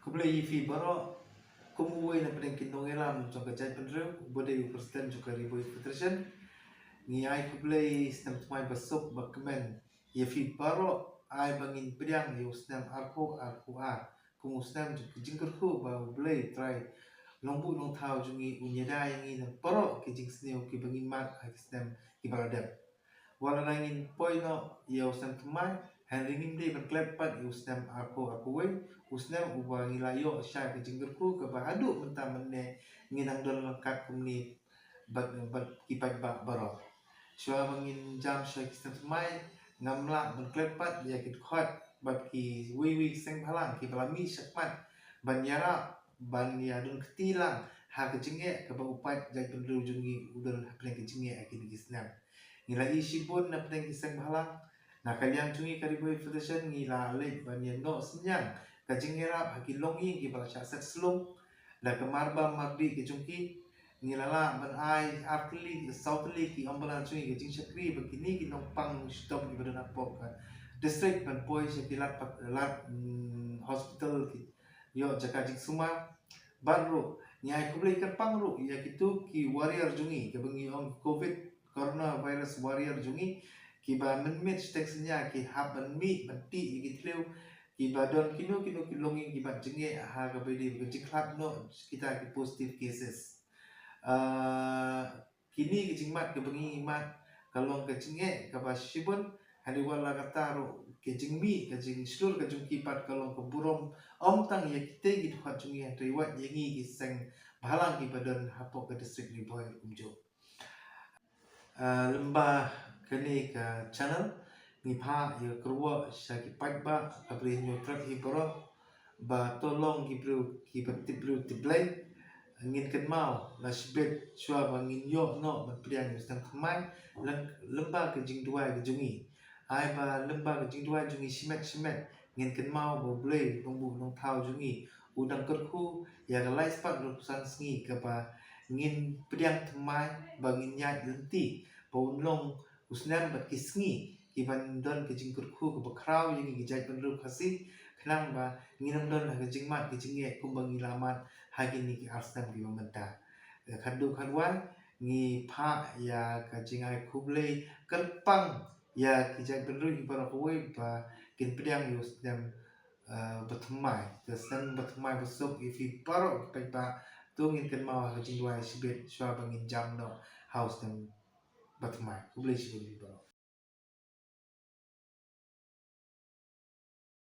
Kublai fi baro kumuway na pinagkindong ilam sa kajay penrew bodai presiden juga ribu federation ni ay kublai snam tumay basok bakmen ya fi baro ay bangin priang ya usnam arko kumusnam jingkerku ba kublai try lombu nong tau jungi unyada yang in baro kijing sneu ki bangin mat ay snam ki baradap wala nangin poino ya usnam tumay Handringin di berkelepat usnam aku we usnam ubah ngilayo sya ke jenggerku ke bahadu mentah menne nginang dol lengkap kumni bat kipat bak baro syua mengin jam syua kisah semai ngamla berkelepat ya kit khot bat ki wi seng halang ki balami syakmat ban yara ban ya dun ketilang ha ke jenge ke upat jai pendru jungi udel ha ke jenge akin kisnam ngilai sibun na pedang kisang halang Nah kalian cungi karibu federation ngila lek banyan no senyang kajing ngerap haki longi ki bala syak selung la kemarba mardi ke cungki ngilala ban ai arkli sautli ki ambalan cungi kajing syakri begini ki nompang stop ki badan apok district ban poi syakilat lat hospital ki yo jaka jing suma baru nyai kublai kerpang ru ya kitu ki warrior jungi ke bengi on covid coronavirus warrior jungi kiba menmit steksnya ki haban mi mati ki tleu kiba don kino ki longing kiba jenge ha ka bedi ke jiklat no kita ki positive cases kini ki jingmat ke bengi mat kalong ke jenge ka ba shibun hadi wala kata ro ke jingmi ke jing slur ke jung kipat kalong ke burom om tang ya kite ki tukhat jungi riwat yengi ki seng balang ki badan hapok ke distrik ni boy kumjo lembah kini ke channel ni pha ya kerwa syaki pagba abri nyo trap ibro ba tolong gibru ki bru tiblai ngin ken mau la sibet shwa bangin yo no maprian stang thamai lembah ke jing dua ke jungi ai ba lembah ke jing dua jungi simet ngin ken mau bo blai nongbu nong thau jungi udang kerku ya galai spat rupusan sngi ke ba ngin priang thamai bangin nyat lenti paunlong usnan bat kisngi iban don ke jingkurku ke bakrau yang gijai penru kasih kenang ba nginam don ke jingmat ke jinge kumbang ilamat hagi ni ki arsam ki mamenta khadu khadwan ngi pha ya ka jingai kublai kerpang ya kijai penru ibara kuwe ba kin priang usnan bertemai kesan bertemai besok ifi parok kita tungin kan mau hajing dua sibet syua bangin jam no house dan bertemai kublai sibet ibara